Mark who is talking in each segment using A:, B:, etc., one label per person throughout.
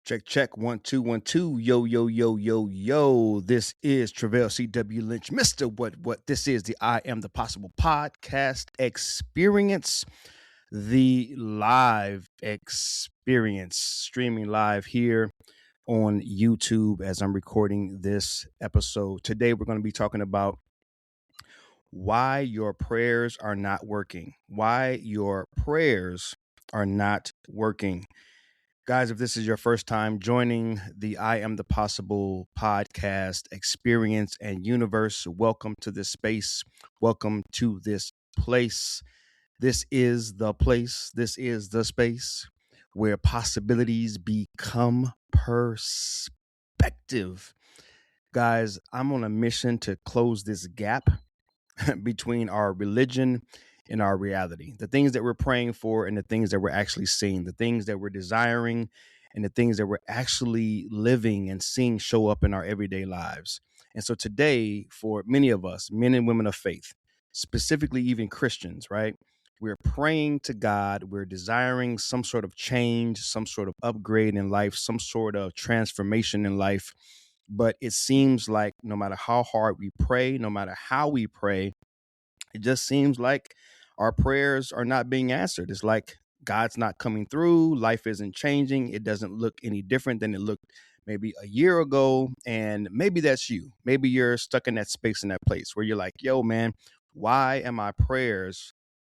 A: Check, check, 1 2 1 2. Yo, yo, yo, yo, yo. This is Travell C.W. Lynch, Mr. What? This is the I Am the Possible podcast experience, the live experience, streaming live here on YouTube as I'm recording this episode. Today, we're going to be talking about why your prayers are not working. Why your prayers are not working. Guys, if this is your first time joining the I Am the Possible podcast experience and universe, welcome to this space. Welcome to this place. This is the place. This is the space where possibilities become perspective. Guys, I'm on a mission to close this gap between our religion and our reality, the things that we're praying for and the things that we're actually seeing, the things that we're desiring and the things that we're actually living and seeing show up in our everyday lives. And so today, for many of us, men and women of faith, specifically even Christians, right? We're praying to God. We're desiring some sort of change, some sort of upgrade in life, some sort of transformation in life. But it seems like no matter how hard we pray, no matter how we pray, it just seems like our prayers are not being answered. It's like God's not coming through. Life isn't changing. It doesn't look any different than it looked maybe a year ago. And maybe that's you. Maybe you're stuck in that space, in that place where you're like, yo, man, why am my prayers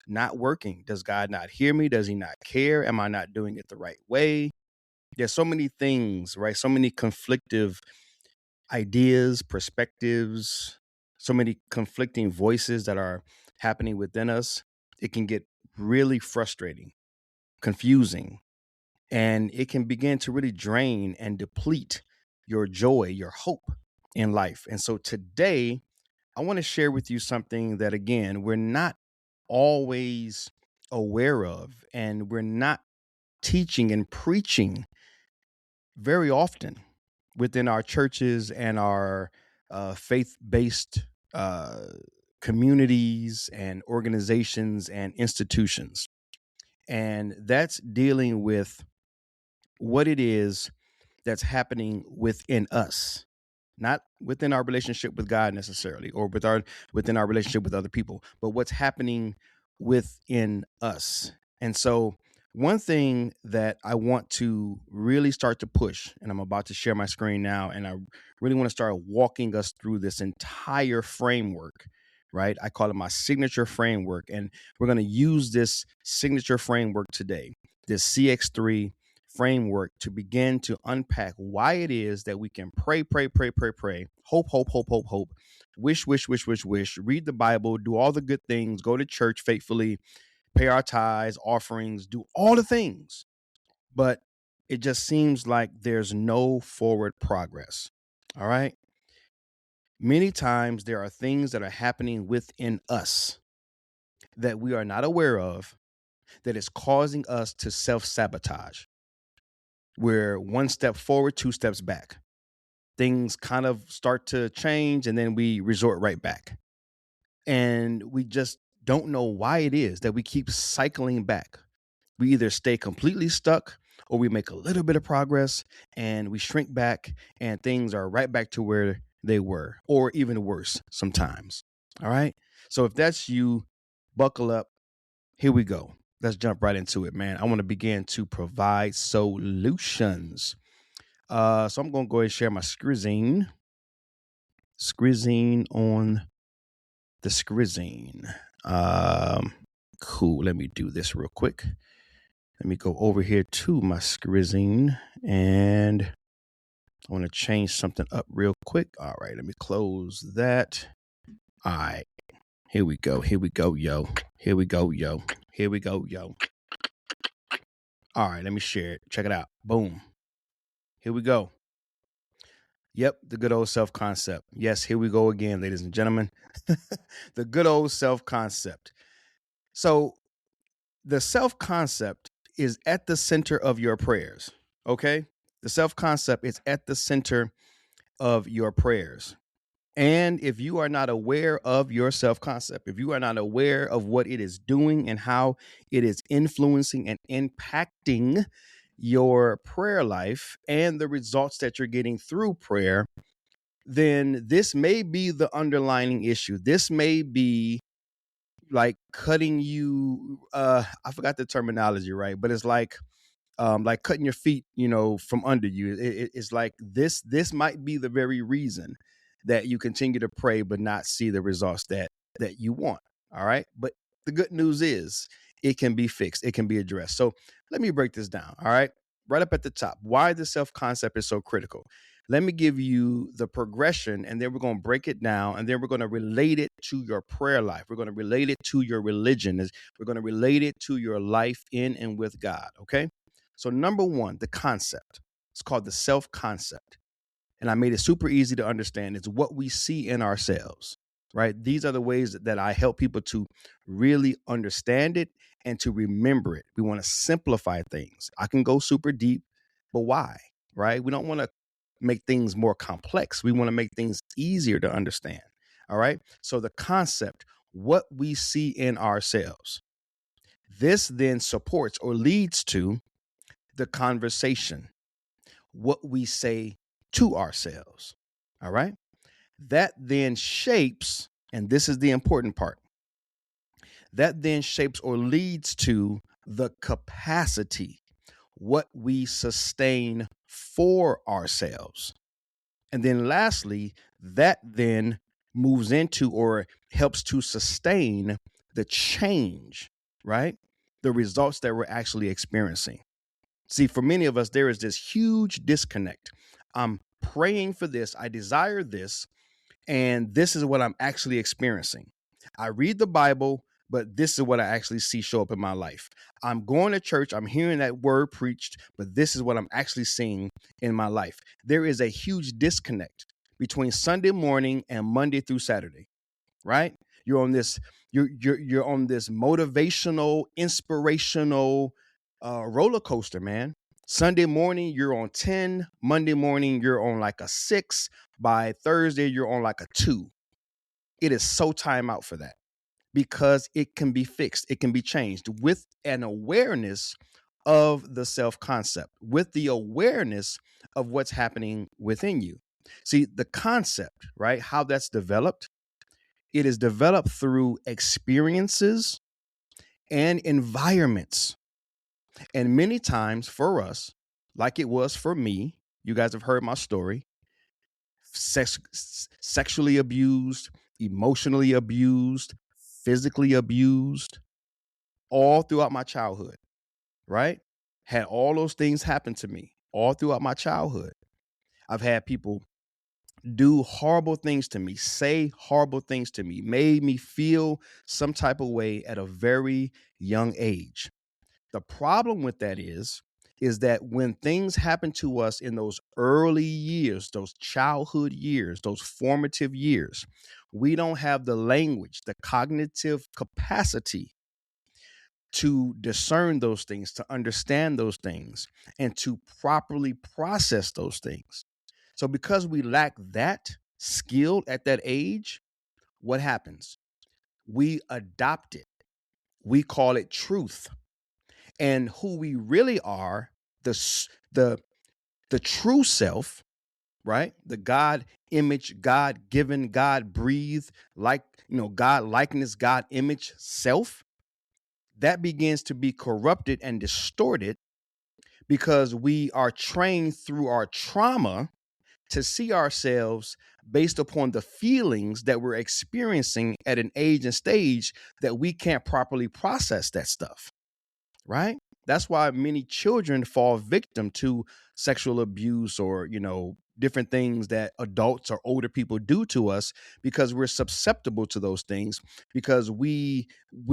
A: not working? Does God not hear me? Does he not care? Am I not doing it the right way? There's so many things, right? So many conflictive ideas, perspectives, so many conflicting voices that are happening within us. It can get really frustrating, confusing, and it can begin to really drain and deplete your joy, your hope in life. And so today, I want to share with you something that, again, we're not always aware of, and we're not teaching and preaching very often within our churches and our faith-based communities and organizations and institutions. And that's dealing with what it is that's happening within us, not within our relationship with God necessarily, or within our relationship with other people, but what's happening within us. And so one thing that I want to really start to push, and I'm about to share my screen now, and I really want to start walking us through this entire framework, right? I call it my signature framework. And we're going to use this signature framework today, this Cx3 framework, to begin to unpack why it is that we can pray, hope, wish, read the Bible, do all the good things, go to church faithfully, pay our tithes, offerings, do all the things. But it just seems like there's no forward progress. All right. Many times there are things that are happening within us that we are not aware of that is causing us to self-sabotage. We're one step forward, two steps back. Things kind of start to change and then we resort right back. And we just don't know why it is that we keep cycling back. We either stay completely stuck or we make a little bit of progress and we shrink back and things are right back to where they were, or even worse sometimes. All right. So if that's you, buckle up. Here we go. Let's jump right into it, man. I want to begin to provide solutions. So I'm going to go ahead and share my scrizine on the scrizine. Cool. Let me do this real quick. Let me go over here to my scrizine and I want to change something up real quick. All right. Let me close that. All right. Here we go, yo. Here we go, yo. All right, let me share it. Check it out. Boom. Here we go. Yep, the good old self-concept. Yes, here we go again, ladies and gentlemen. The good old self-concept. So the self-concept is at the center of your prayers, okay? The self-concept is at the center of your prayers. And if you are not aware of your self-concept, if you are not aware of what it is doing and how it is influencing and impacting your prayer life and the results that you're getting through prayer, then this may be the underlying issue. This may be like cutting you, I forgot the terminology, right? But it's like cutting your feet, from under you. It's like this might be the very reason that you continue to pray but not see the results that you want. All right. But the good news is it can be fixed, it can be addressed. So let me break this down. All right. Right up at the top, why the self concept is so critical. Let me give you the progression, and then we're going to break it down, and then we're going to relate it to your prayer life. We're going to relate it to your religion. We're going to relate it to your life in and with God. Okay. So, number one, the concept. It's called the self concept. And I made it super easy to understand. It's what we see in ourselves, right? These are the ways that I help people to really understand it and to remember it. We want to simplify things. I can go super deep, but why, right? We don't want to make things more complex. We want to make things easier to understand. All right. So, the concept, what we see in ourselves, this then supports or leads to the conversation, what we say to ourselves. All right. That then shapes, and this is the important part, that then shapes or leads to the capacity, what we sustain for ourselves. And then lastly, that then moves into or helps to sustain the change, right? The results that we're actually experiencing. See, for many of us, there is this huge disconnect. I'm praying for this, I desire this, and this is what I'm actually experiencing. I read the Bible, but this is what I actually see show up in my life. I'm going to church, I'm hearing that word preached, but this is what I'm actually seeing in my life. There is a huge disconnect between Sunday morning and Monday through Saturday, right? You're on this, you're on this motivational, inspirational roller coaster, man. Sunday morning, you're on 10. Monday morning, you're on like a 6. By Thursday, you're on like a 2. It is so time out for that because it can be fixed. It can be changed with an awareness of the self concept, with the awareness of what's happening within you. See, the concept, right? How that's developed, it is developed through experiences and environments. And many times for us, like it was for me, you guys have heard my story, sexually abused, emotionally abused, physically abused, all throughout my childhood, right? Had all those things happen to me all throughout my childhood. I've had people do horrible things to me, say horrible things to me, made me feel some type of way at a very young age. The problem with that is that when things happen to us in those early years, those childhood years, those formative years, we don't have the language, the cognitive capacity to discern those things, to understand those things, and to properly process those things. So, because we lack that skill at that age, what happens? We adopt it, we call it truth. And who we really are, the the true self, right? The God image, God given, God breathed, like, God likeness, God image self, that begins to be corrupted and distorted because we are trained through our trauma to see ourselves based upon the feelings that we're experiencing at an age and stage that we can't properly process that stuff, right? That's why many children fall victim to sexual abuse or, different things that adults or older people do to us because we're susceptible to those things because we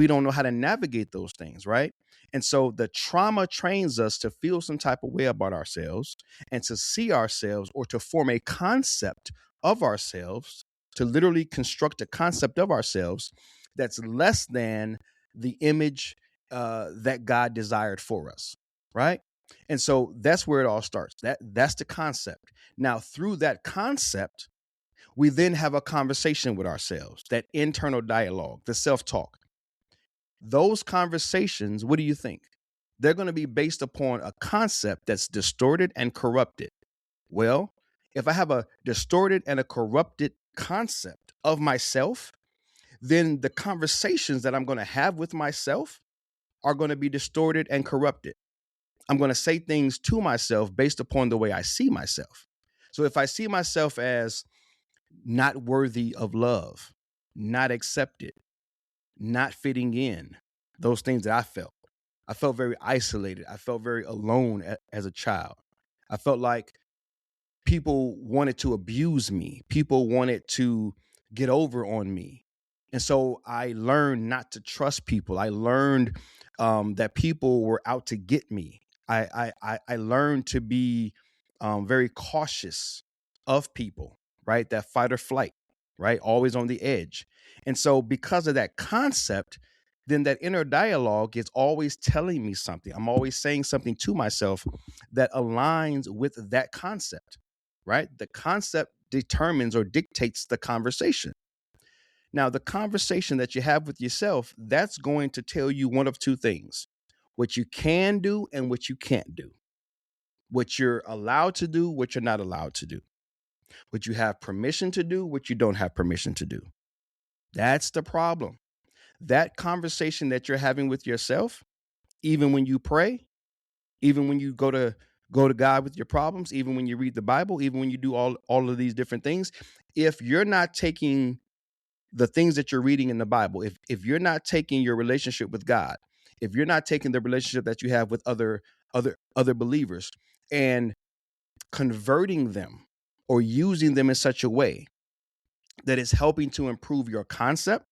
A: don't know how to navigate those things, right? And so the trauma trains us to feel some type of way about ourselves and to see ourselves or to form a concept of ourselves, to literally construct a concept of ourselves that's less than the image that God desired for us, right? And so that's where it all starts. That's the concept. Now, through that concept, we then have a conversation with ourselves, that internal dialogue, the self-talk. Those conversations, what do you think? they're going to be based upon a concept that's distorted and corrupted. Well, if I have a distorted and a corrupted concept of myself, then the conversations that I'm going to have with myself are going to be distorted and corrupted. I'm going to say things to myself based upon the way I see myself. So if I see myself as not worthy of love, not accepted, not fitting in, those things that I felt very isolated. I felt very alone as a child. I felt like people wanted to abuse me. People wanted to get over on me. And so I learned not to trust people. I learned that people were out to get me. I learned to be very cautious of people, right? That fight or flight, right? Always on the edge. And so because of that concept, then that inner dialogue is always telling me something. I'm always saying something to myself that aligns with that concept, right? The concept determines or dictates the conversation. Now, the conversation that you have with yourself, that's going to tell you one of two things: what you can do and what you can't do, what you're allowed to do, what you're not allowed to do, what you have permission to do, what you don't have permission to do. That's the problem. That conversation that you're having with yourself, even when you pray, even when you go to God with your problems, even when you read the Bible, even when you do all of these different things, if you're not taking the things that you're reading in the Bible, if you're not taking your relationship with God, if you're not taking the relationship that you have with other believers and converting them or using them in such a way that is helping to improve your concept,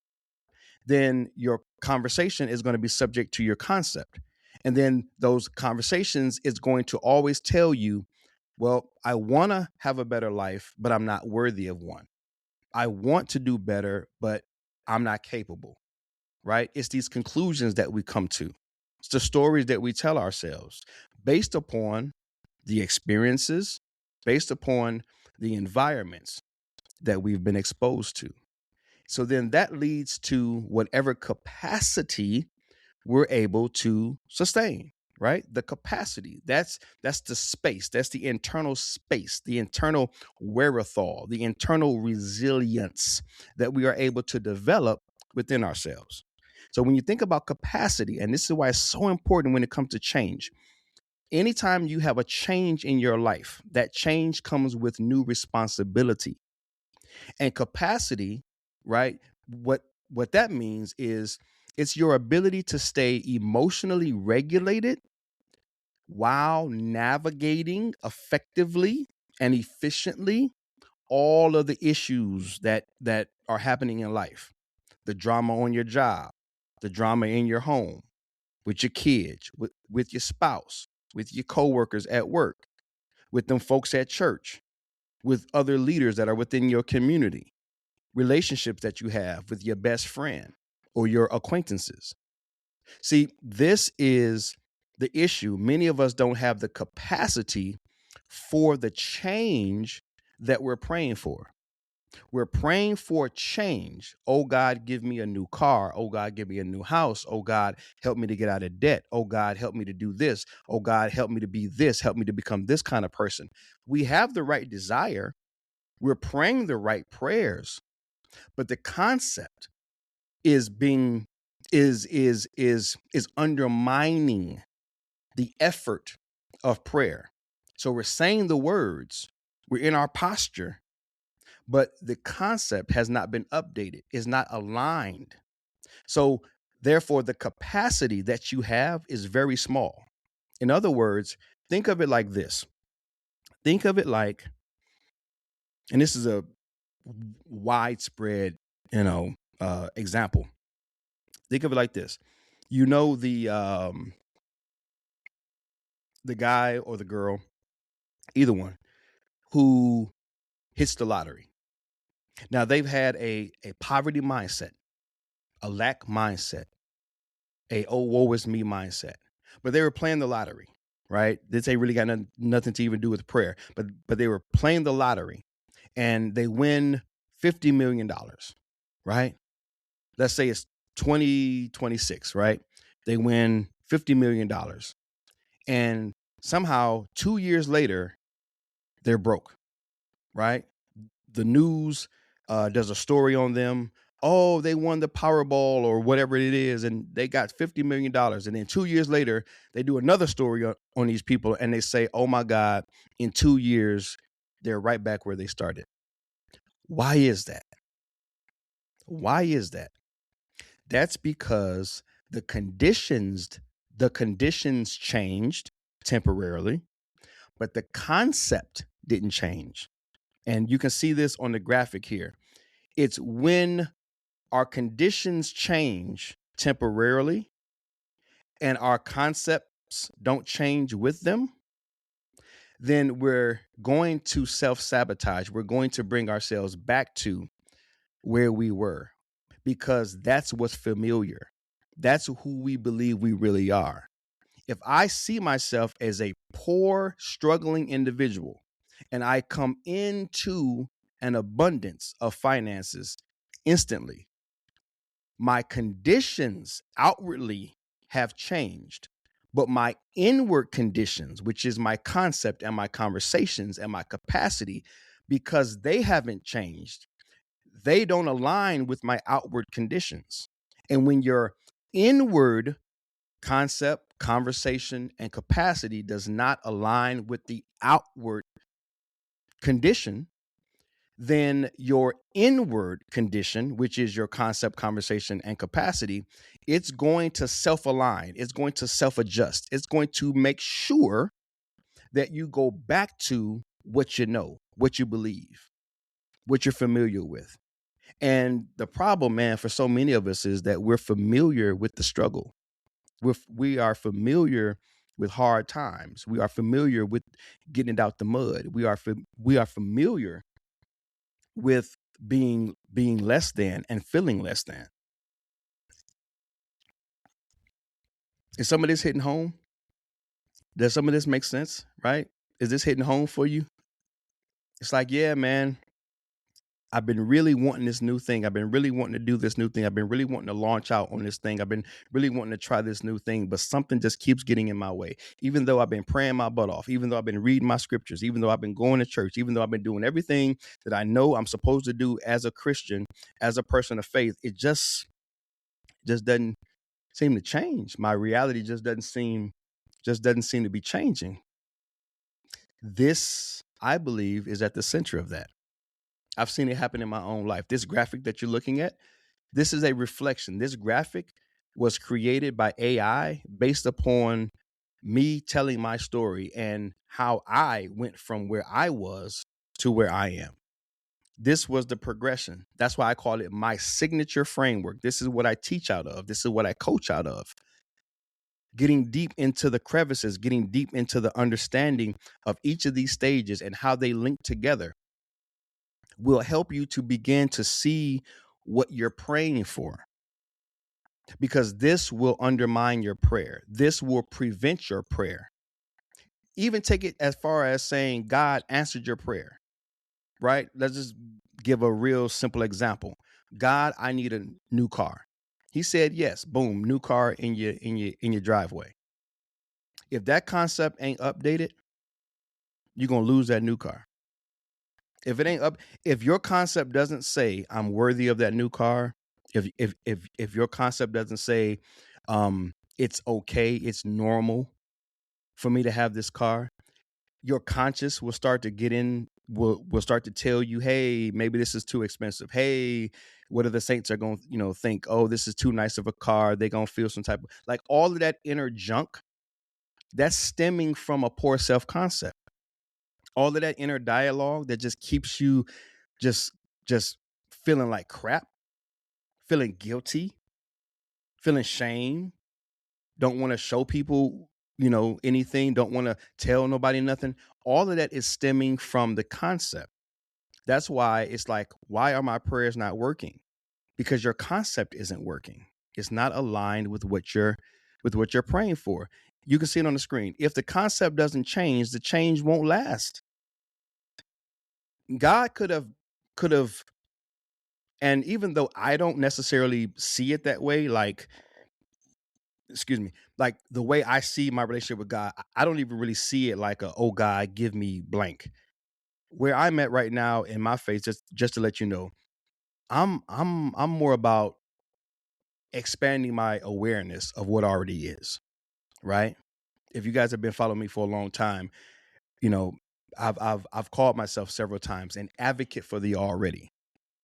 A: then your conversation is going to be subject to your concept. And then those conversations is going to always tell you, well, I want to have a better life, but I'm not worthy of one. I want to do better, but I'm not capable, right? It's these conclusions that we come to. It's the stories that we tell ourselves based upon the experiences, based upon the environments that we've been exposed to. So then that leads to whatever capacity we're able to sustain, right? The capacity, that's the space, that's the internal space, the internal wherewithal, the internal resilience that we are able to develop within ourselves. So when you think about capacity, and this is why it's so important when it comes to change, anytime you have a change in your life, that change comes with new responsibility and capacity, right? What that means is it's your ability to stay emotionally regulated while navigating effectively and efficiently all of the issues that are happening in life. The drama on your job, the drama in your home, with your kids, with your spouse, with your coworkers at work, with them folks at church, with other leaders that are within your community, relationships that you have with your best friend or your acquaintances. See, this is the issue. Many of us don't have the capacity for the change that we're praying for. We're praying for change. Oh God, give me a new car. Oh God, give me a new house. Oh God, help me to get out of debt. Oh God, help me to do this. Oh God, help me to be this. Help me to become this kind of person. We have the right desire. We're praying the right prayers, but the concept is being is undermining the effort of prayer. So we're saying the words, we're in our posture, but the concept has not been updated, is not aligned. So therefore the capacity that you have is very small. In other words, think of it like this. Think of it like, and this is a widespread, example. Think of it like this. You know the guy or the girl, either one, who hits the lottery. Now they've had a poverty mindset, a lack mindset, a oh woe is me mindset. But they were playing the lottery, right? This ain't really got nothing to even do with prayer. But they were playing the lottery and they win $50 million, right? Let's say it's 2026, right? They win $50 million. And somehow 2 years later, they're broke, right? The news does a story on them. Oh, they won the Powerball or whatever it is, and they got $50 million. And then 2 years later, they do another story on these people, and they say, "Oh my God, in 2 years, they're right back where they started." Why is that? Why is that? That's because the conditions the conditions changed temporarily, but the concept didn't change. And you can see this on the graphic here. It's when our conditions change temporarily and our concepts don't change with them, then we're going to self-sabotage. We're going to bring ourselves back to where we were because that's what's familiar. That's who we believe we really are. If I see myself as a poor, struggling individual and I come into an abundance of finances instantly, my conditions outwardly have changed, but my inward conditions, which is my concept and my conversations and my capacity, because they haven't changed, they don't align with my outward conditions. And when your inward concept, conversation, and capacity does not align with the outward condition, then your inward condition, which is your concept, conversation, and capacity, it's going to self align. It's going to self adjust. It's going to make sure that you go back to what you know, what you believe, what you're familiar with. And the problem, man, for so many of us is that we're familiar with the struggle. We are familiar with hard times. We are familiar with getting it out the mud. We are familiar with being less than and feeling less than. Is some of this hitting home? Does some of this make sense? Right? Is this hitting home for you? It's like, yeah, man, I've been really wanting this new thing. I've been really wanting to do this new thing. I've been really wanting to launch out on this thing. I've been really wanting to try this new thing, but something just keeps getting in my way. Even though I've been praying my butt off, even though I've been reading my scriptures, even though I've been going to church, even though I've been doing everything that I know I'm supposed to do as a Christian, as a person of faith, it just doesn't seem to change. My reality just doesn't seem to be changing. This, I believe, is at the center of that. I've seen it happen in my own life. This graphic that you're looking at, this is a reflection. This graphic was created by AI based upon me telling my story and how I went from where I was to where I am. This was the progression. That's why I call it my signature framework. This is what I teach out of. This is what I coach out of. Getting deep into the crevices, getting deep into the understanding of each of these stages and how they link together will help you to begin to see what you're praying for, because this will undermine your prayer. This will prevent your prayer. Even take it as far as saying God answered your prayer, right? Let's just give a real simple example. God, I need a new car. He said yes. Boom, new car in your driveway. If that concept ain't updated, you're going to lose that new car. If it ain't up, if your concept doesn't say I'm worthy of that new car, if your concept doesn't say it's okay, it's normal for me to have this car, your conscious will start to get in, will start to tell you, hey, maybe this is too expensive. Hey, what are the saints are going to, think, oh, this is too nice of a car. They're going to feel some type of, like, all of that inner junk that's stemming from a poor self-concept. All of that inner dialogue that just keeps you just feeling like crap, feeling guilty, feeling shame, don't want to show people, anything, don't want to tell nobody nothing. All of that is stemming from the concept. That's why it's like, why are my prayers not working? Because your concept isn't working. It's not aligned with what you're praying for. You can see it on the screen. If the concept doesn't change, the change won't last. God could have, and even though I don't necessarily see it that way, like excuse me, like the way I see my relationship with God, I don't even really see it like a, oh God, give me blank. Where I'm at right now in my faith, just to let you know, I'm more about expanding my awareness of what already is, right? If you guys have been following me for a long time, you know, I've called myself several times an advocate for the already.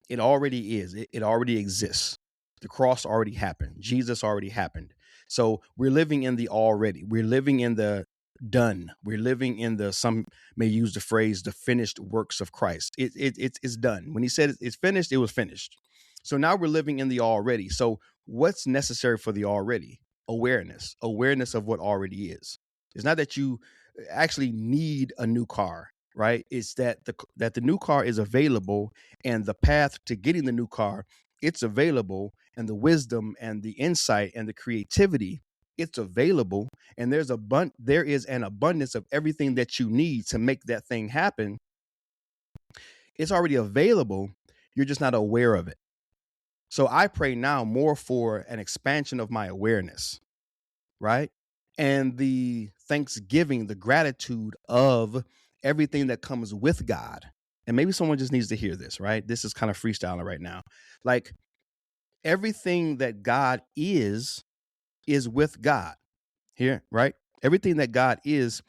A: It already is. It already exists. The cross already happened. Jesus already happened. So we're living in the already. We're living in the done. We're living in the, some may use the phrase, the finished works of Christ. It's done. When he said it's finished, it was finished. So now we're living in the already. So what's necessary for the already? Awareness of what already is. It's not that you actually need a new car, right? It's that the new car is available, and the path to getting the new car, it's available, and the wisdom and the insight and the creativity, it's available, and there is an abundance of everything that you need to make that thing happen. It's already available. You're just not aware of it. So I pray now more for an expansion of my awareness, right? And the thanksgiving, the gratitude of everything that comes with God. And maybe someone just needs to hear this, right? This is kind of freestyling right now. Like everything that God is with God. Here, right? Everything that God is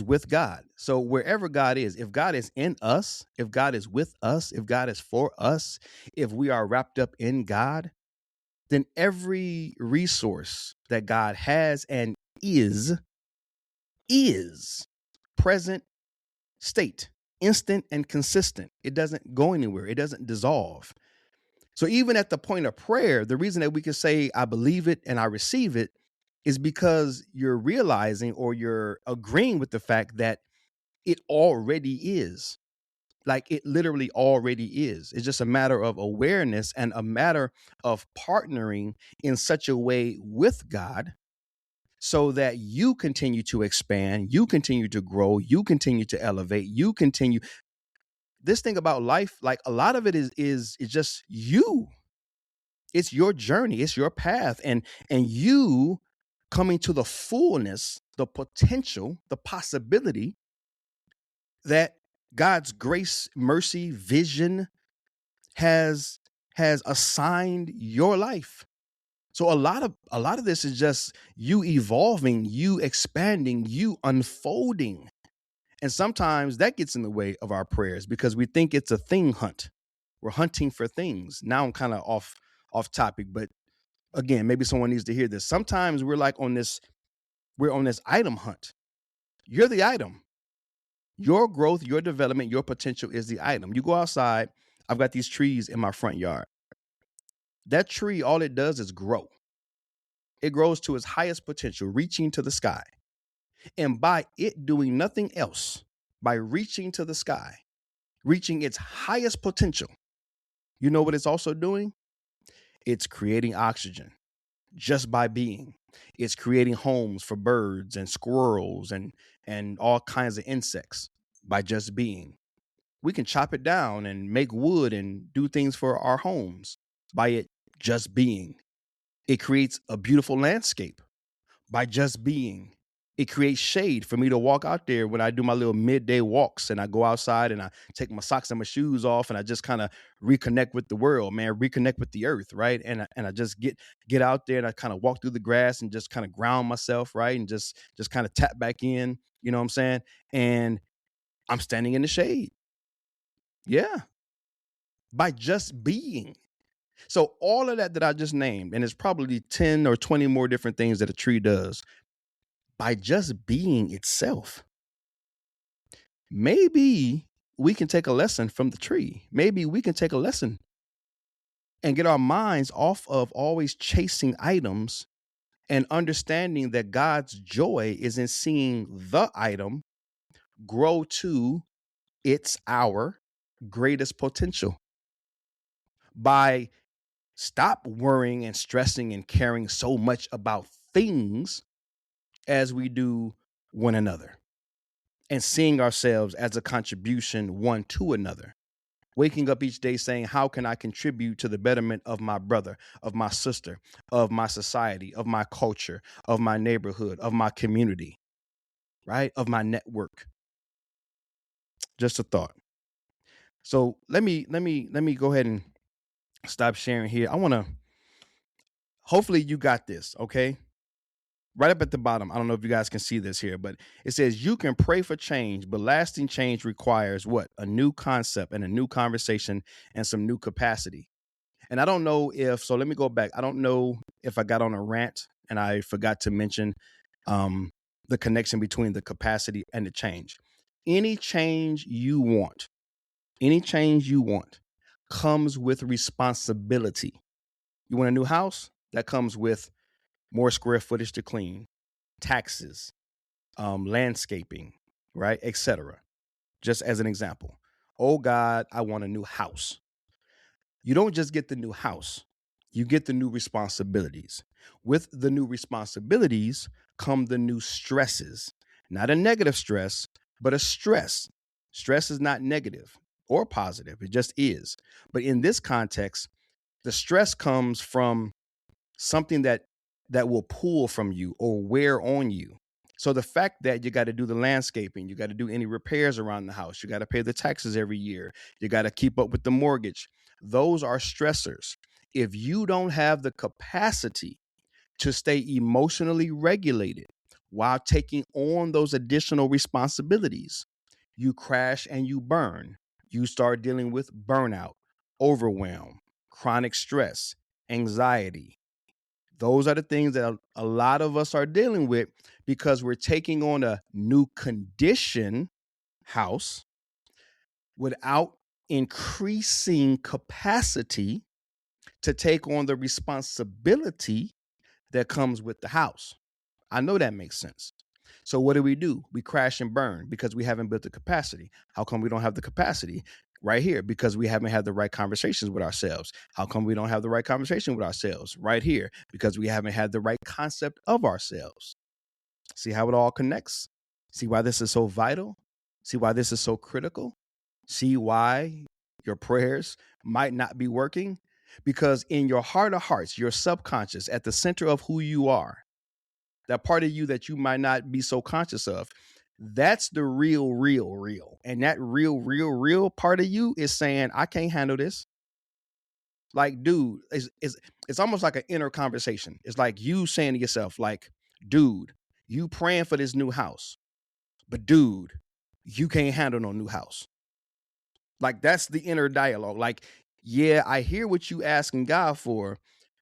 A: with God. So wherever God is, if God is in us, if God is with us, if God is for us, if we are wrapped up in God, then every resource that God has and is present state, instant and consistent. It doesn't go anywhere. It doesn't dissolve. So even at the point of prayer, the reason that we can say I believe it and I receive it is because you're realizing or you're agreeing with the fact that it already is. Like it literally already is. It's just a matter of awareness and a matter of partnering in such a way with God so that you continue to expand, you continue to grow, you continue to elevate, you continue. This thing about life, like a lot of it is just you. It's your journey, it's your path, and you coming to the fullness, the potential, the possibility that God's grace, mercy, vision has assigned your life. So a lot of this is just you evolving, you expanding, you unfolding. And sometimes that gets in the way of our prayers because we think it's a thing hunt. We're hunting for things. Now I'm kind of off topic, but again, maybe someone needs to hear this. Sometimes we're on this item hunt. You're the item. Your growth, your development, your potential is the item. You go outside, I've got these trees in my front yard. That tree, all it does is grow. It grows to its highest potential, reaching to the sky. And by it doing nothing else, by reaching to the sky, reaching its highest potential, you know what it's also doing? It's creating oxygen just by being. It's creating homes for birds and squirrels and all kinds of insects by just being. We can chop it down and make wood and do things for our homes by it just being. It creates a beautiful landscape by just being. It creates shade for me to walk out there when I do my little midday walks and I go outside and I take my socks and my shoes off and I just kind of reconnect with the world, man, reconnect with the earth, right? And I just get out there and I kind of walk through the grass and just kind of ground myself, right? And just kind of tap back in, you know what I'm saying? And I'm standing in the shade. Yeah, by just being. So all of that I just named, and it's probably 10 or 20 more different things that a tree does, by just being itself. Maybe we can take a lesson from the tree. Maybe we can take a lesson and get our minds off of always chasing items and understanding that God's joy is in seeing the item grow to our greatest potential by stop worrying and stressing and caring so much about things as we do one another and seeing ourselves as a contribution one to another. Waking up each day saying, how can I contribute to the betterment of my brother, of my sister, of my society, of my culture, of my neighborhood, of my community, right? Of my network. Just a thought. So let me go ahead and stop sharing here. I want to hopefully you got this, okay? Right up at the bottom. I don't know if you guys can see this here, but it says you can pray for change, but lasting change requires what? A new concept and a new conversation and some new capacity. And I don't know if, so let me go back. I don't know if I got on a rant and I forgot to mention um, the connection between the capacity and the change. Any change you want, any change you want comes with responsibility. You want a new house? That comes with more square footage to clean, taxes, landscaping, right, etc. Just as an example. Oh God, I want a new house. You don't just get the new house, you get the new responsibilities. With the new responsibilities come the new stresses, not a negative stress, but a stress. Stress is not negative or positive, it just is. But in this context, the stress comes from something that will pull from you or wear on you. So the fact that you got to do the landscaping, you got to do any repairs around the house, you got to pay the taxes every year, you got to keep up with the mortgage. Those are stressors. If you don't have the capacity to stay emotionally regulated while taking on those additional responsibilities, you crash and you burn. You start dealing with burnout, overwhelm, chronic stress, anxiety. Those are the things that a lot of us are dealing with because we're taking on a new condition house without increasing capacity to take on the responsibility that comes with the house. I know that makes sense. So what do? We crash and burn because we haven't built the capacity. How come we don't have the capacity? Right here, because we haven't had the right conversations with ourselves. How come we don't have the right conversation with ourselves? Right here, because we haven't had the right concept of ourselves. See how it all connects? See why this is so vital? See why this is so critical? See why your prayers might not be working? Because in your heart of hearts, your subconscious, at the center of who you are, that part of you that you might not be so conscious of, that's the real. And that real part of you is saying, I can't handle this. Like, dude, it's almost like an inner conversation. It's like you saying to yourself, like, dude, you praying for this new house, but dude, you can't handle no new house. Like, that's the inner dialogue. Like, yeah, I hear what you asking God for,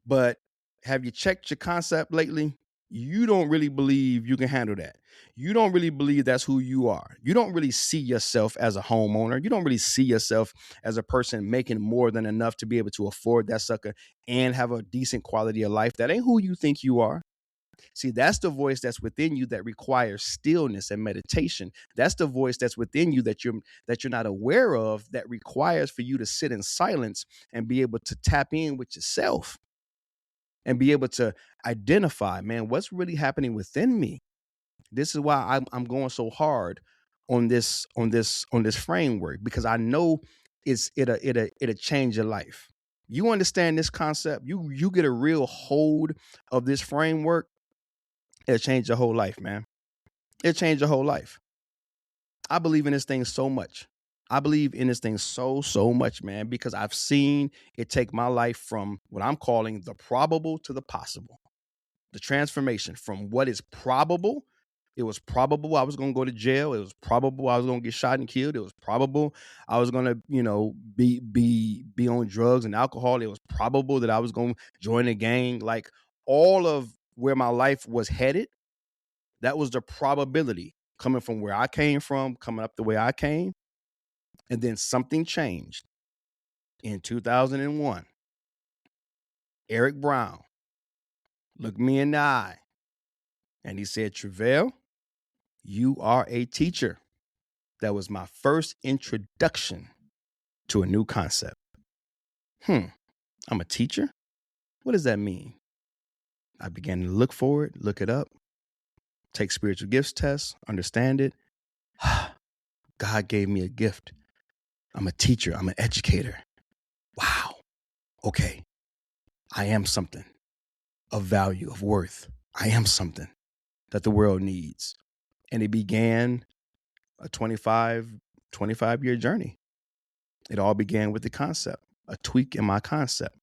A: but have you checked your concept lately? You don't really believe you can handle that. You don't really believe that's who you are. You don't really see yourself as a homeowner. You don't really see yourself as a person making more than enough to be able to afford that sucker and have a decent quality of life. That ain't who you think you are. See, that's the voice that's within you that requires stillness and meditation. That's the voice that's within you that you're not aware of, that requires for you to sit in silence and be able to tap in with yourself and be able to identify, man, what's really happening within me. This is why I'm going so hard on this framework, because I know it'll change your life. You understand this concept, you get a real hold of this framework, it'll change your whole life, man. It'll change your whole life. I believe in this thing so much. I believe in this thing so much, man, because I've seen it take my life from what I'm calling the probable to the possible. The transformation from what is probable. It was probable I was going to go to jail. It was probable I was going to get shot and killed. It was probable I was going to, be on drugs and alcohol. It was probable that I was going to join a gang. Like, all of where my life was headed, that was the probability coming from where I came from, coming up the way I came. And then something changed in 2001. Eric Brown looked me in the eye and he said, Travell, you are a teacher. That was my first introduction to a new concept. I'm a teacher? What does that mean? I began to look for it, look it up, take spiritual gifts tests, understand it. God gave me a gift I'm a teacher. I'm an educator. Wow. Okay. I am something of value, of worth. I am something that the world needs. And it began a 25-year journey. It all began with the concept, a tweak in my concept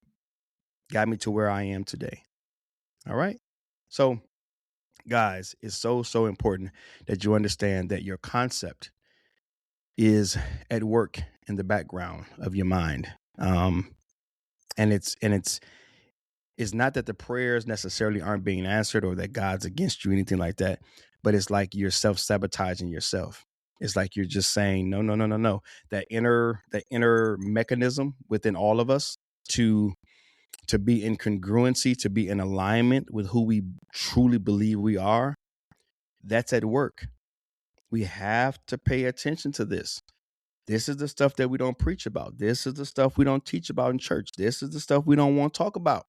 A: got me to where I am today. All right. So, guys, it's so important that you understand that your concept is at work in the background of your mind. And it's not that the prayers necessarily aren't being answered or that God's against you, anything like that, but it's like you're self-sabotaging yourself. It's like you're just saying, no, no, no, no, no. That inner mechanism within all of us to be in congruency, to be in alignment with who we truly believe we are, that's at work. We have to pay attention to this. This is the stuff that we don't preach about. This is the stuff we don't teach about in church. This is the stuff we don't want to talk about.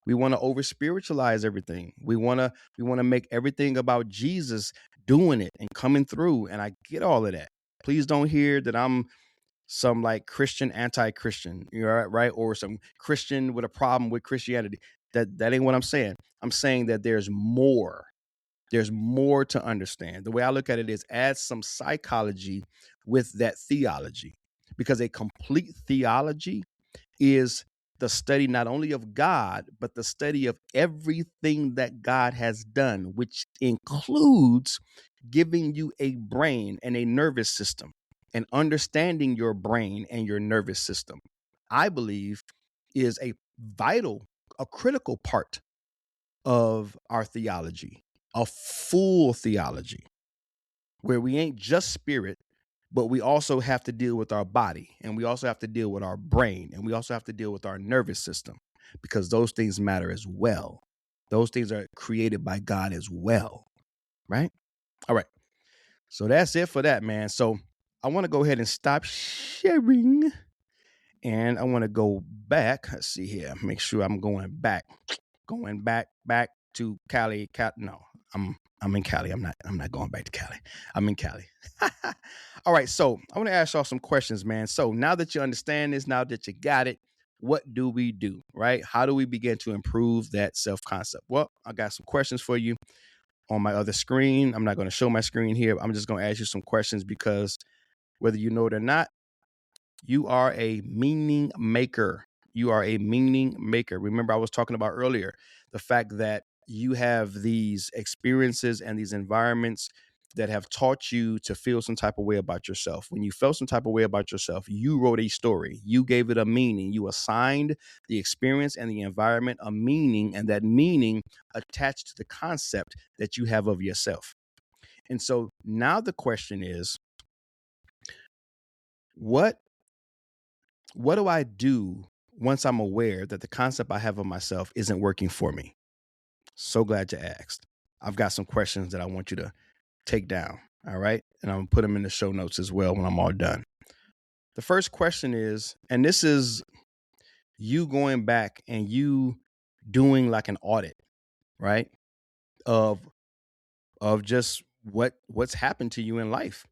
A: We want to over spiritualize everything. We want to make everything about Jesus doing it and coming through. And I get all of that. Please don't hear that I'm some like Christian anti-Christian, you know, right? Or some Christian with a problem with Christianity. That ain't what I'm saying. I'm saying that there's more. There's more to understand. The way I look at it is add some psychology with that theology, because a complete theology is the study not only of God, but the study of everything that God has done, which includes giving you a brain and a nervous system and understanding your brain and your nervous system. I believe is a critical part of our theology, a full theology where we ain't just spirit, but we also have to deal with our body, and we also have to deal with our brain, and we also have to deal with our nervous system, because those things matter as well. Those things are created by God as well, right? All right. So that's it for that, man. So I want to go ahead and stop sharing, and I want to go back. Let's see here. Make sure I'm going back to Cali. No, I'm in Cali. I'm not going back to Cali. I'm in Cali. All right. So I want to ask y'all some questions, man. So now that you understand this, now that you got it, what do we do, right? How do we begin to improve that self-concept? Well, I got some questions for you on my other screen. I'm not going to show my screen here. I'm just going to ask you some questions because whether you know it or not, you are a meaning maker. You are a meaning maker. Remember, I was talking about earlier the fact that you have these experiences and these environments that have taught you to feel some type of way about yourself. When you felt some type of way about yourself, you wrote a story. You gave it a meaning. You assigned the experience and the environment a meaning, and that meaning attached to the concept that you have of yourself. And so now the question is, what do I do once I'm aware that the concept I have of myself isn't working for me? So glad you asked. I've got some questions that I want you to take down. All right. And I'm going to put them in the show notes as well when I'm all done. The first question is, and this is you going back and you doing like an audit, right? Of just what's happened to you in life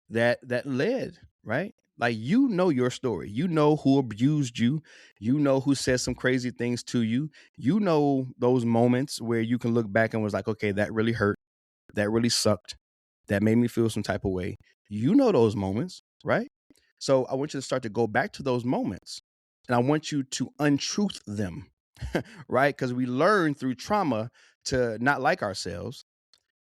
A: that led, right? Like, you know your story. You know who abused you. You know who said some crazy things to you. You know those moments where you can look back and was like, okay, that really hurt. That really sucked. That made me feel some type of way. You know those moments, right? So I want you to start to go back to those moments, and I want you to untruth them, right? Because we learn through trauma to not like ourselves.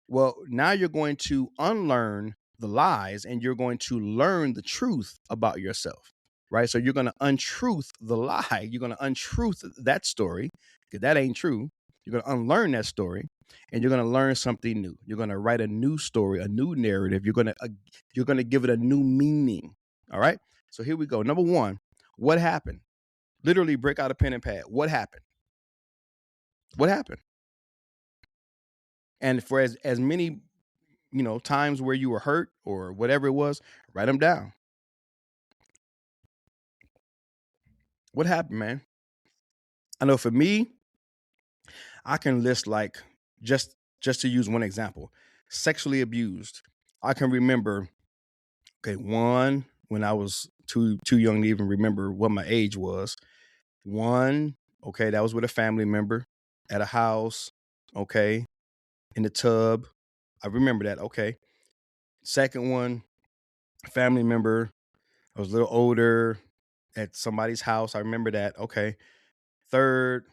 A: Well, now you're going to unlearn the lies and you're going to learn the truth about yourself, right? So you're going to untruth the lie. You're going to untruth that story because that ain't true. You're going to unlearn that story and you're going to learn something new. You're going to write a new story, a new narrative. You're going to give it a new meaning. All right. So here we go. Number one, what happened? Literally break out a pen and pad. What happened? What happened? And for as many times where you were hurt or whatever it was, write them down. What happened, man? I know for me, I can list like just to use one example, sexually abused. I can remember, okay, one, when I was too young to even remember what my age was. One, okay, that was with a family member at a house, okay, in the tub. I remember that, okay. Second one, family member. I was a little older at somebody's house. I remember that, okay. Third,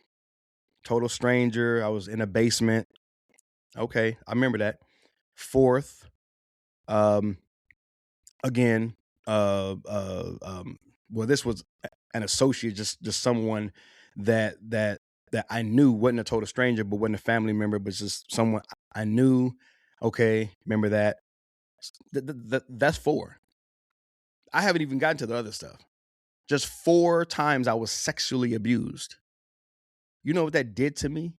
A: total stranger. I was in a basement. Okay, I remember that. Fourth, um, again, uh, uh, um, well, this was an associate, just someone that that that I knew wasn't a total stranger, but wasn't a family member, but just someone I knew. Okay, remember that. That's four. I haven't even gotten to the other stuff. Just 4 times I was sexually abused. You know what that did to me?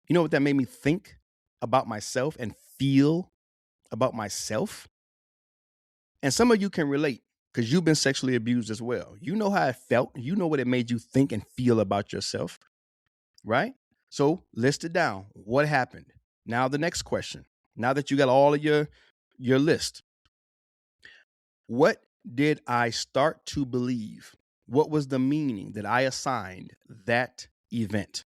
A: You know what that made me think about myself and feel about myself? And some of you can relate because you've been sexually abused as well. You know how it felt. You know what it made you think and feel about yourself, right? So list it down. What happened? Now the next question. Now that you got all of your list, what did I start to believe? What was the meaning that I assigned that event?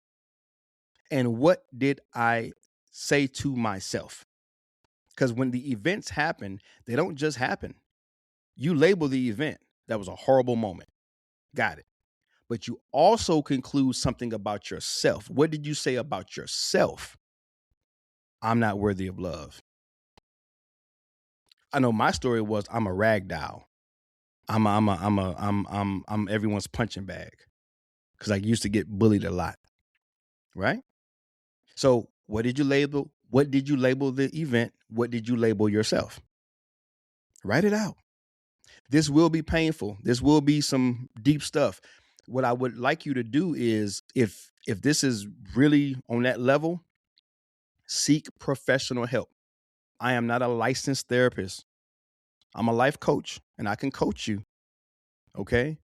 A: And what did I say to myself? Because when the events happen, they don't just happen. You label the event. That was a horrible moment. Got it. But you also conclude something about yourself. What did you say about yourself? I'm not worthy of love. I know my story was I'm a rag doll. I'm everyone's punching bag because I used to get bullied a lot. Right? So what did you label? What did you label the event? What did you label yourself? Write it out. This will be painful. This will be some deep stuff. What I would like you to do is if this is really on that level, seek professional help. I am not a licensed therapist. I'm a life coach and I can coach you. Okay?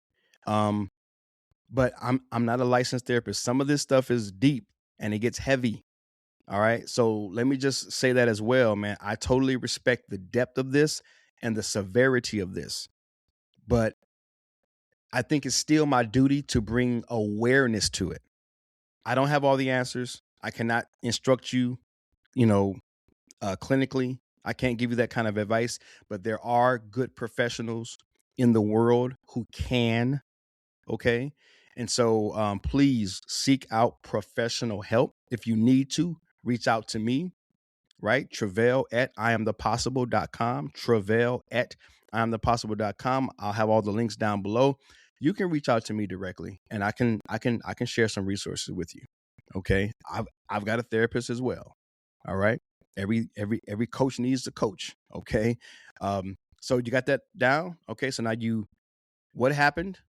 A: But I'm not a licensed therapist. Some of this stuff is deep and it gets heavy. All right? So let me just say that as well, man. I totally respect the depth of this and the severity of this. But I think it's still my duty to bring awareness to it. I don't have all the answers. I cannot instruct you, clinically. I can't give you that kind of advice, but there are good professionals in the world who can. Okay. And so please seek out professional help. If you need to, reach out to me, right? Travail at iamthepossible.com. Travail at iamthepossible.com. I'll have all the links down below. You can reach out to me directly and I can share some resources with you. Okay. I've got a therapist as well. All right. Every coach needs a coach. Okay. So you got that down? Okay. So now what happened?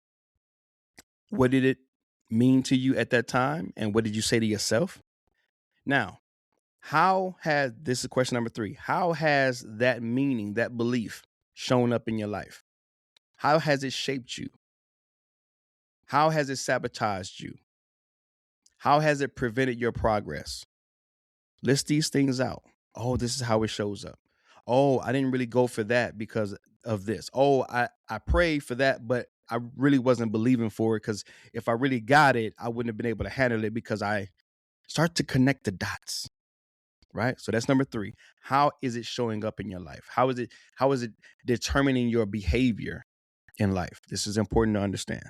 A: What did it mean to you at that time? And what did you say to yourself? Now, this is question number 3. How has that meaning, that belief shown up in your life? How has it shaped you? How has it sabotaged you? How has it prevented your progress? List these things out. Oh, this is how it shows up. Oh, I didn't really go for that because of this. Oh, I prayed for that, but I really wasn't believing for it because if I really got it, I wouldn't have been able to handle it because I start to connect the dots. Right? So that's number 3. How is it showing up in your life? How is it determining your behavior in life? This is important to understand.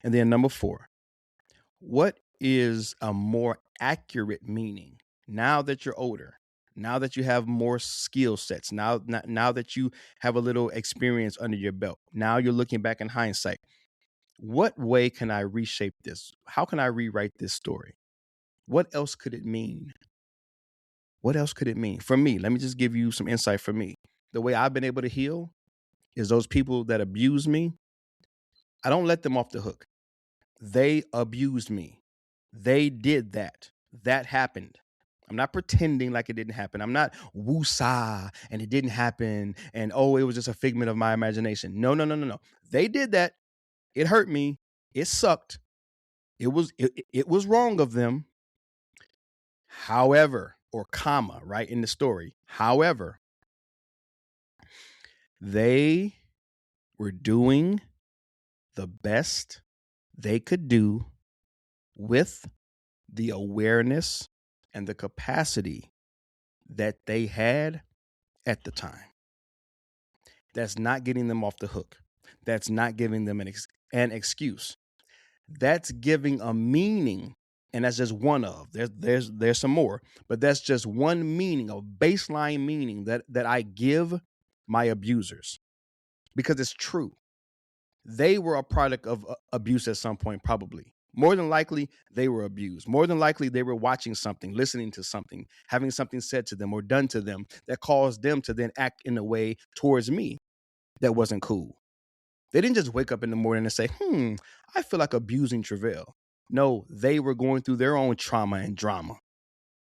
A: And then number 4, what is a more accurate meaning now that you're older? Now that you have more skill sets, now that you have a little experience under your belt, now you're looking back in hindsight. What way can I reshape this? How can I rewrite this story? What else could it mean? What else could it mean? For me, let me just give you some insight for me. The way I've been able to heal is those people that abuse me, I don't let them off the hook. They abused me. They did that. That happened. I'm not pretending like it didn't happen. I'm not woosah and it didn't happen and it was just a figment of my imagination. No. They did that. It hurt me. It sucked. It was wrong of them. However, or comma, right in the story. However, they were doing the best they could do with the awareness and the capacity that they had at the time. That's not getting them off the hook. That's not giving them an excuse. That's giving a meaning, and that's just one of. There's some more, but that's just one meaning, a baseline meaning that I give my abusers, because it's true. They were a product of abuse at some point, probably. More than likely, they were abused. More than likely, they were watching something, listening to something, having something said to them or done to them that caused them to then act in a way towards me that wasn't cool. They didn't just wake up in the morning and say, I feel like abusing Travell. No, they were going through their own trauma and drama.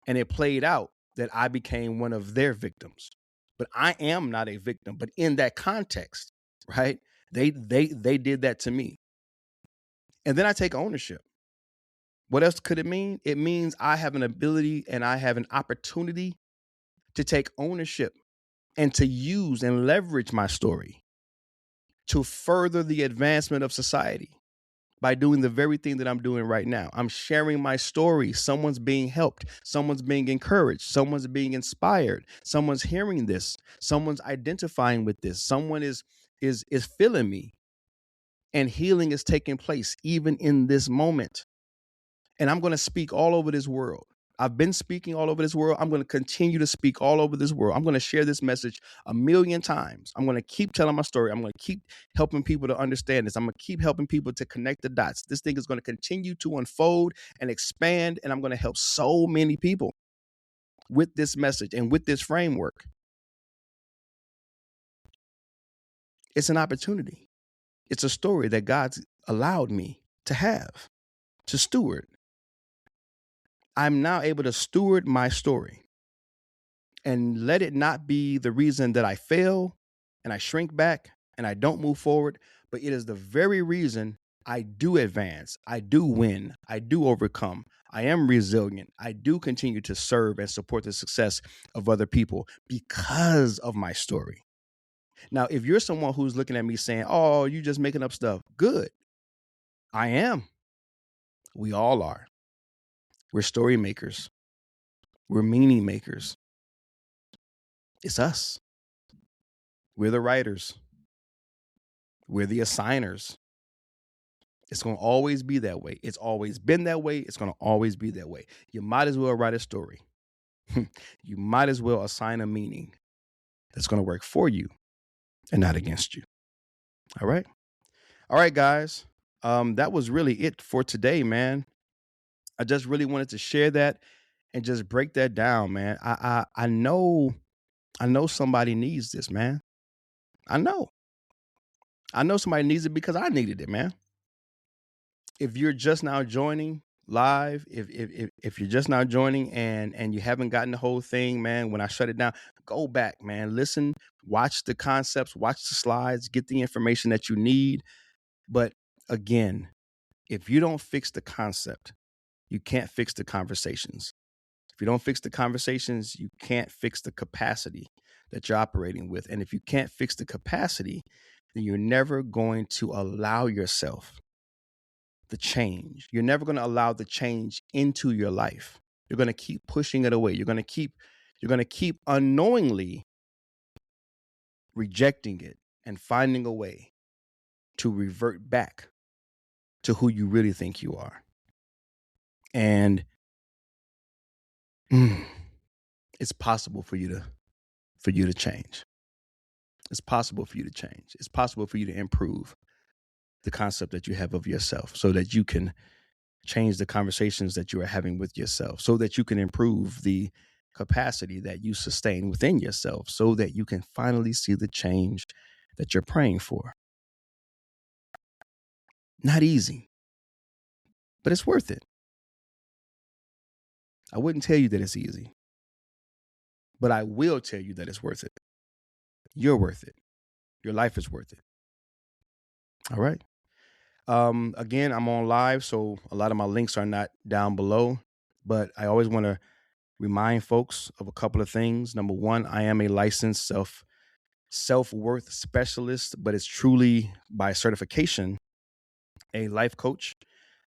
A: And it played out that I became one of their victims. But I am not a victim. But in that context, right? They did that to me. And then I take ownership. What else could it mean? It means I have an ability and I have an opportunity to take ownership and to use and leverage my story to further the advancement of society by doing the very thing that I'm doing right now. I'm sharing my story. Someone's being helped. Someone's being encouraged. Someone's being inspired. Someone's hearing this. Someone's identifying with this. Someone is feeling me. And healing is taking place even in this moment. And I'm going to speak all over this world. I've been speaking all over this world. I'm going to continue to speak all over this world. I'm going to share this message 1,000,000 times. I'm going to keep telling my story. I'm going to keep helping people to understand this. I'm going to keep helping people to connect the dots. This thing is going to continue to unfold and expand. And I'm going to help so many people with this message and with this framework. It's an opportunity. It's a story that God's allowed me to have, to steward. I'm now able to steward my story and let it not be the reason that I fail and I shrink back and I don't move forward, but it is the very reason I do advance, I do win, I do overcome, I am resilient, I do continue to serve and support the success of other people because of my story. Now, if you're someone who's looking at me saying, oh, you just making up stuff, good. I am. We all are. We're story makers. We're meaning makers. It's us. We're the writers. We're the assigners. It's going to always be that way. It's always been that way. It's going to always be that way. You might as well write a story. You might as well assign a meaning that's going to work for you and not against you. All right. All right, guys. That was really it for today, man. I just really wanted to share that and just break that down, man. I know somebody needs this, man. I know somebody needs it because I needed it, man. If you're just now joining live, if you're just now joining and you haven't gotten the whole thing, man, when I shut it down, go back, man. Listen, watch the concepts, watch the slides, get the information that you need. But again, if you don't fix the concept, you can't fix the conversations. If you don't fix the conversations, you can't fix the capacity that you're operating with. And if you can't fix the capacity, then you're never going to allow yourself the change. You're never going to allow the change into your life. You're going to keep pushing it away. You're going to keep unknowingly rejecting it and finding a way to revert back to who you really think you are. And it's possible for you to change. It's possible for you to change. It's possible for you to improve the concept that you have of yourself so that you can change the conversations that you are having with yourself, so that you can improve the capacity that you sustain within yourself, so that you can finally see the change that you're praying for. Not easy, but it's worth it. I wouldn't tell you that it's easy, but I will tell you that it's worth it. You're worth it. Your life is worth it. All right. Again, I'm on live, so a lot of my links are not down below, but I always want to remind folks of a couple of things. Number one, I am a licensed self-worth specialist, but it's truly by certification a life coach.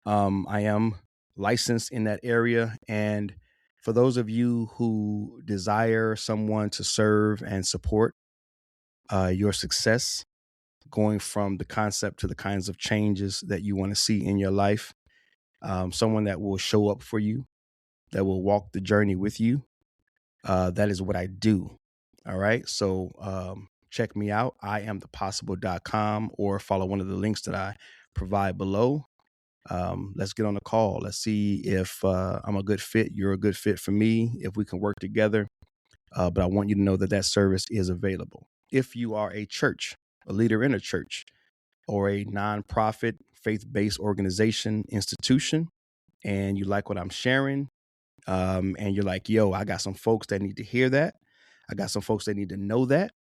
A: I am licensed in that area. And for those of you who desire someone to serve and support your success, going from the concept to the kinds of changes that you want to see in your life, someone that will show up for you, that will walk the journey with you, that is what I do. All right. So check me out, iamthepossible.com, or follow one of the links that I provide below. Let's get on the call. Let's see if I'm a good fit. You're a good fit for me, if we can work together. But I want you to know that that service is available. If you are a church, a leader in a church, or a nonprofit, faith-based organization, institution, and you like what I'm sharing, and you're like, yo, I got some folks that need to hear that. I got some folks that need to know that.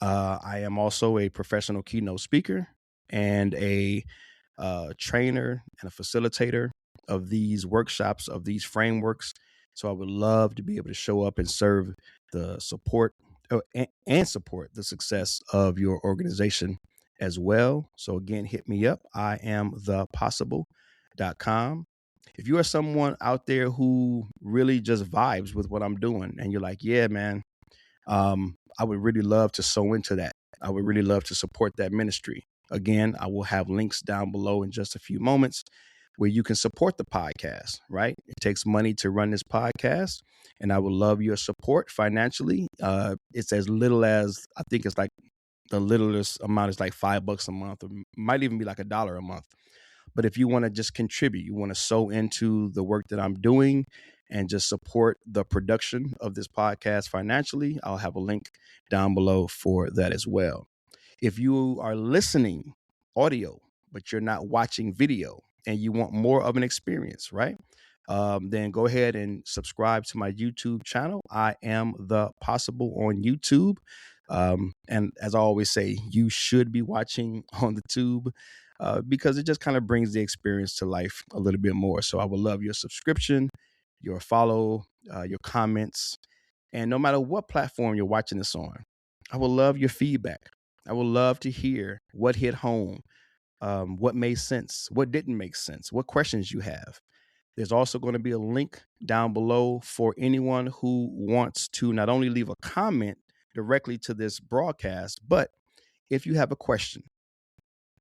A: I am also a professional keynote speaker and a trainer and a facilitator of these workshops, of these frameworks. So I would love to be able to show up and serve the support and support the success of your organization as well. So again, hit me up, iamthepossible.com. If you are someone out there who really just vibes with what I'm doing and you're like, yeah, man, I would really love to sow into that. I would really love to support that ministry. Again, I will have links down below in just a few moments where you can support the podcast, right? It takes money to run this podcast, and I would love your support financially. It's as little as, I think it's like the littlest amount is like $5 a month, or might even be like $1 a month. But if you want to just contribute, you want to sow into the work that I'm doing and just support the production of this podcast financially, I'll have a link down below for that as well. If you are listening audio, but you're not watching video and you want more of an experience, right? Then go ahead and subscribe to my YouTube channel. I Am The Possible on YouTube. And as I always say, you should be watching on the tube because it just kind of brings the experience to life a little bit more. So I would love your subscription, your follow, your comments, and no matter what platform you're watching this on, I would love your feedback. I would love to hear what hit home, what made sense, what didn't make sense, what questions you have. There's also going to be a link down below for anyone who wants to not only leave a comment directly to this broadcast, but if you have a question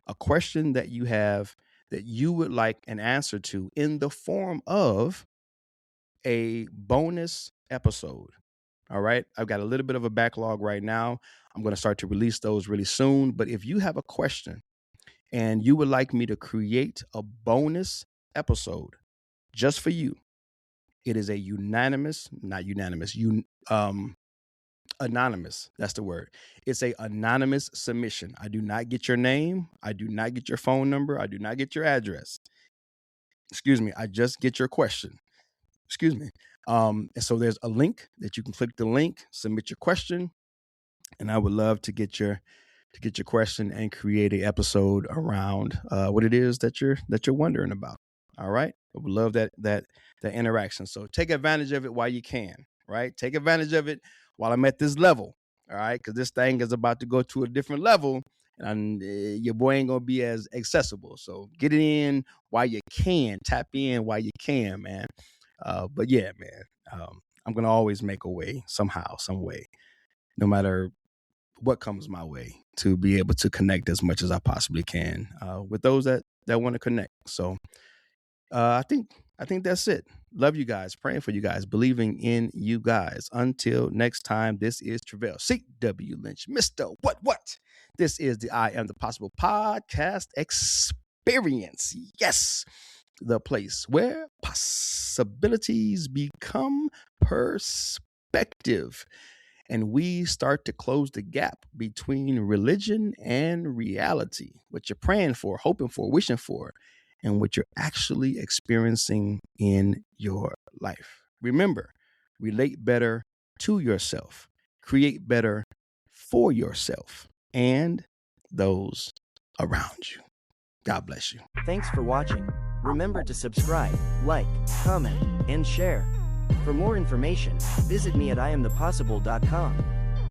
A: that you have that you would like an answer to in the form of a bonus episode. All right. I've got a little bit of a backlog right now. I'm going to start to release those really soon. But if you have a question and you would like me to create a bonus episode just for you, it is a anonymous. That's the word. It's a anonymous submission. I do not get your name. I do not get your phone number. I do not get your address. Excuse me. I just get your question. Excuse me. And so there's a link that you can click the link, submit your question, and I would love to get your question and create an episode around what it is that you're wondering about. All right. I would love that interaction. So take advantage of it while you can, right? Take advantage of it while I'm at this level. All right. Because this thing is about to go to a different level and your boy ain't going to be as accessible. So get it in while you can, tap in while you can, man. But yeah, man, I'm going to always make a way somehow, some way, no matter what comes my way, to be able to connect as much as I possibly can with those that want to connect. So I think that's it. Love you guys, praying for you guys, believing in you guys. Until next time, this is Travell C.W. Lynch, Mr. What? This is the I Am the Possible podcast experience. Yes, the place where possibilities become perspective, and we start to close the gap between religion and reality. What you're praying for, hoping for, wishing for, and what you're actually experiencing in your life. Remember, relate better to yourself, create better for yourself and those around you. God bless you.
B: Thanks for watching. Remember to subscribe, like, comment, and share. For more information, visit me at iamthepossible.com.